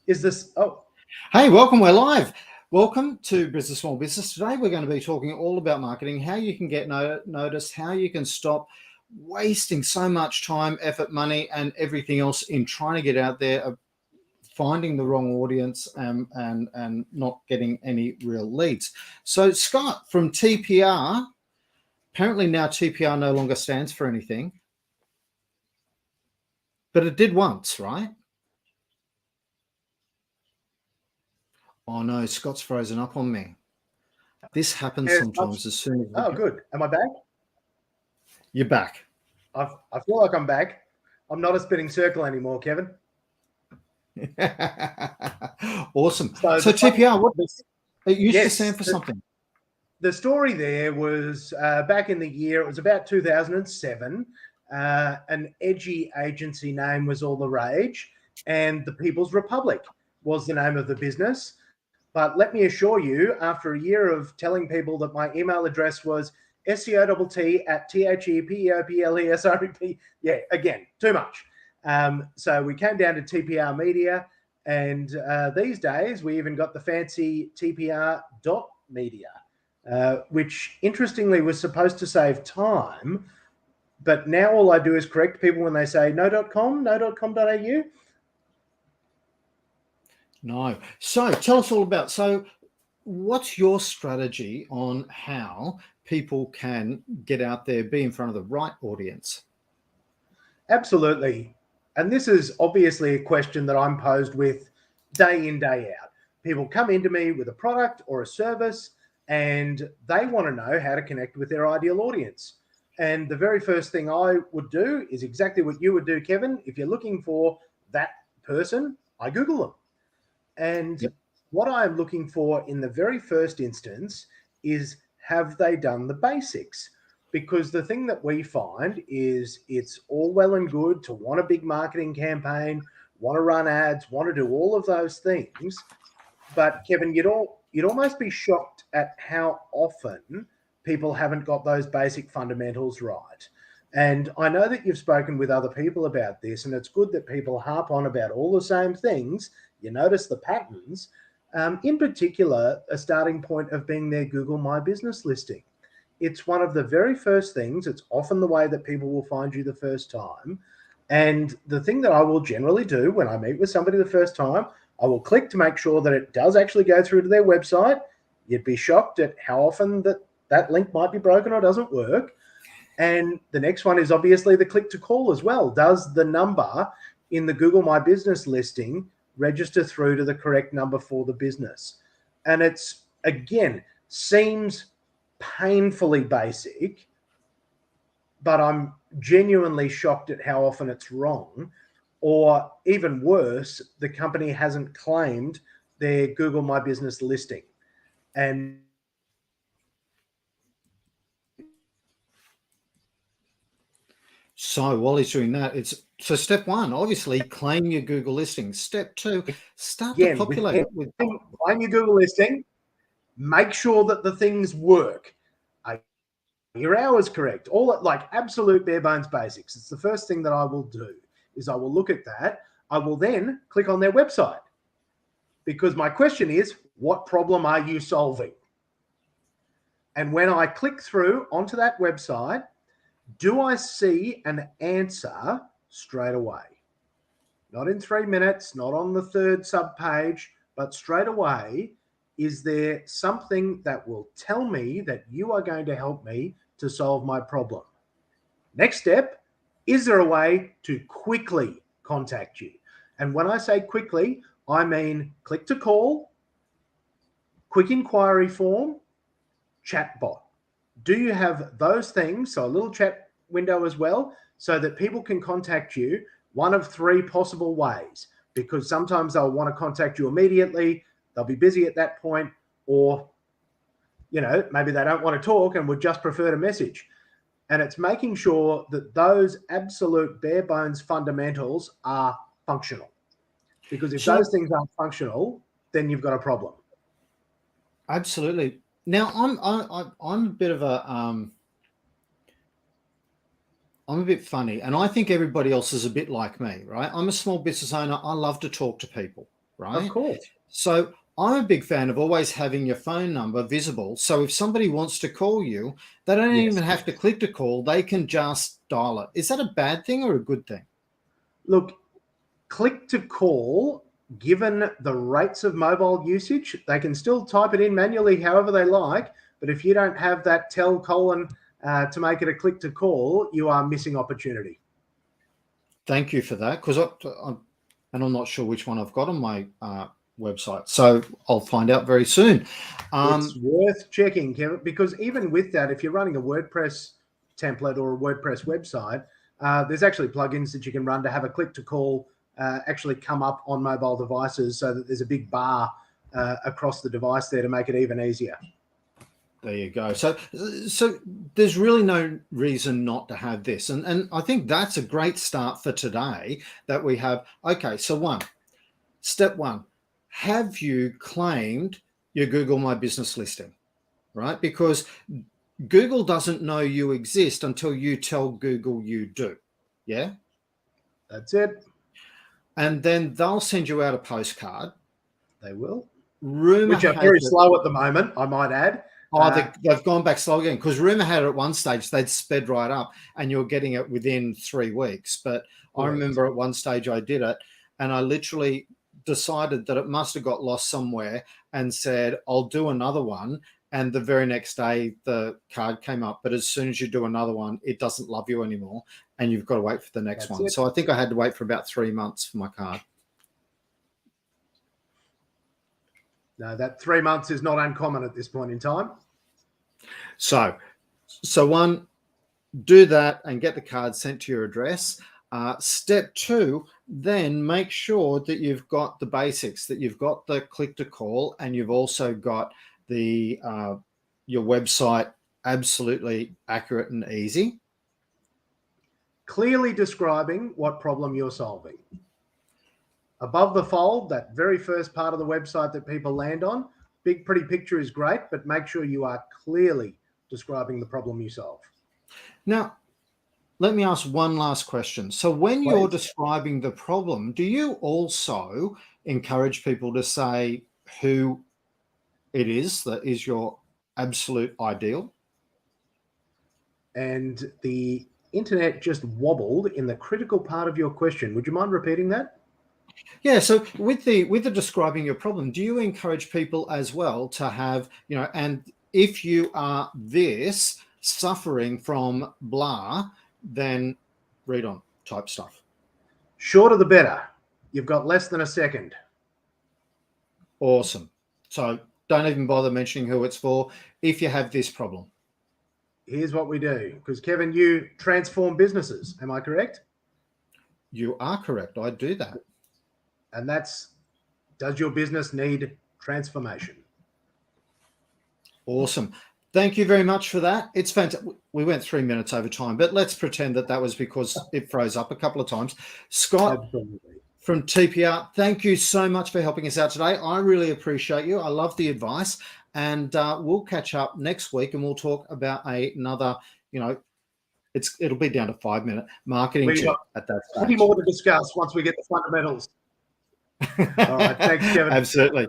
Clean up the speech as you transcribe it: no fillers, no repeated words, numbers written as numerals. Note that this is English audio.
Is this? Oh, Hey, welcome. We're live. Welcome to Business Small Business. Today, we're going to be talking all about marketing, how you can get noticed, how you can stop wasting so much time, effort, money, and everything else in trying to get out there, finding the wrong audience, and not getting any real leads. So, Scott from TPR, apparently now TPR no longer stands for anything, but it did once, right? Oh no, Scott's frozen up on me. This happens yeah, sometimes as soon as oh, good. Am I back? you're back. I feel like I'm back. I'm not a spinning circle anymore, Kevin. Awesome. So So TPR, what it used to yes, stand for something. the story there was back in the year. It was about 2007. An edgy agency name was all the rage, and the People's Republic was the name of the business. But let me assure you, after a year of telling people that my email address was SCOTT@THEPEOPLESREP, yeah, again, too much. So we came down to TPR Media, and these days we even got the fancy TPR.media, which interestingly was supposed to save time. But now all I do is correct people when they say no.com, no.com.au. No. So tell us all about, so what's your strategy on how people can get out there, be in front of the right audience? Absolutely. And this is obviously a question that I'm posed with day in, day out. People come into me with a product or a service and they want to know how to connect with their ideal audience. And the very first thing I would do is exactly what you would do, Kevin. If you're looking for that person, I Google them. And Yep. what I'm looking for in the very first instance is, have they done the basics? Because the thing that we find is it's all well and good to want a big marketing campaign, want to run ads, want to do all of those things. But Kevin, you'd almost be shocked at how often people haven't got those basic fundamentals right. And I know that you've spoken with other people about this, and it's good that people harp on about all the same things. You notice the patterns. In particular, a starting point of being their Google My Business listing. It's one of the very first things. It's often the way that people will find you the first time. And the thing that I will generally do when I meet with somebody the first time, I will click to make sure that it does actually go through to their website. You'd be shocked at how often that link might be broken or doesn't work. And the next one is obviously the click to call as well. Does the number in the Google My Business listing register through to the correct number for the business? And it's, again, seems painfully basic, but I'm genuinely shocked at how often it's wrong. Or even worse, the company hasn't claimed their Google My Business listing. And So while he's doing that, so step one, obviously claim your Google listing. Step two, start to again, with populate it with claim your Google listing, make sure that the things work. Are your hours correct? All like absolute bare bones basics. It's the first thing that I will do is I will look at that. I will then click on their website because my question is, what problem are you solving? And when I click through onto that website, do I see an answer straight away? Not in 3 minutes, not on the third subpage, but straight away. Is there something that will tell me that you are going to help me to solve my problem? Next step, is there a way to quickly contact you? And when I say quickly, I mean click to call, quick inquiry form, chatbot. Do you have those things? So a little chat window as well, so that people can contact you one of three possible ways, because sometimes they'll want to contact you immediately. They'll be busy at that point, or, maybe they don't want to talk and would just prefer to message. And it's making sure that those absolute bare bones fundamentals are functional. Because if those things aren't functional, then you've got a problem. Absolutely. Now I'm a bit of I'm a bit funny, and I think everybody else is a bit like me, right? I'm a small business owner. I love to talk to people. right? Of course. So I'm a big fan of always having your phone number visible. So if somebody wants to call you, they don't Yes. even have to click to call. They can just dial it. Is that a bad thing or a good thing? Look, click to call, given the rates of mobile usage, they can still type it in manually however they like. But if you don't have that tell colon to make it a click to call, you are missing opportunity. Thank you for that, because I'm not sure which one I've got on my website, so I'll find out very soon. It's worth checking, Kevin, because even with that, if you're running a WordPress template or a WordPress website, there's actually plugins that you can run to have a click to call actually come up on mobile devices, so that there's a big bar across the device there to make it even easier. There you go. So there's really no reason not to have this. And I think that's a great start for today, that we have. Okay, so step one, have you claimed your Google My Business listing, right? Because Google doesn't know you exist until you tell Google you do. Yeah? That's it. And then they'll send you out a postcard. They will. Rumor Which are very slow at the moment, I might add. Oh, they've gone back slow again, because rumor had it at one stage they'd sped right up and you're getting it within 3 weeks. But correct. I remember at one stage I did it and I literally decided that it must have got lost somewhere and said, I'll do another one. And the very next day the card came up. But as soon as you do another one, it doesn't love you anymore and you've got to wait for the next one. So I think I had to wait for about 3 months for my card. No, that 3 months is not uncommon at this point in time. So one, do that and get the card sent to your address. Step two, then make sure that you've got the basics, that you've got the click to call and you've also got the your website absolutely accurate and easy. Clearly describing what problem you're solving. Above the fold, that very first part of the website that people land on, big pretty picture is great, but make sure you are clearly describing the problem you solve. Now, let me ask one last question. So when you're describing the problem, do you also encourage people to say who it is that is your absolute ideal? And the internet just wobbled in the critical part of your question. Would you mind repeating that? Yeah, so with the describing your problem, do you encourage people as well to have, and if you are this suffering from blah, then read on type stuff? Shorter the better. You've got less than a second. Awesome. So don't even bother mentioning who it's for if you have this problem. Here's what we do, because Kevin, you transform businesses. Am I correct? You are correct. I do that. And that's, does your business need transformation? Awesome. Thank you very much for that. It's fantastic. We went 3 minutes over time, but let's pretend that was because it froze up a couple of times. Scott, absolutely, from TPR, thank you so much for helping us out today. I really appreciate you. I love the advice. And we'll catch up next week and we'll talk about another, it'll be down to 5-minute marketing tip at that stage. Plenty more to discuss once we get the fundamentals. All right. Thanks, Kevin. Absolutely.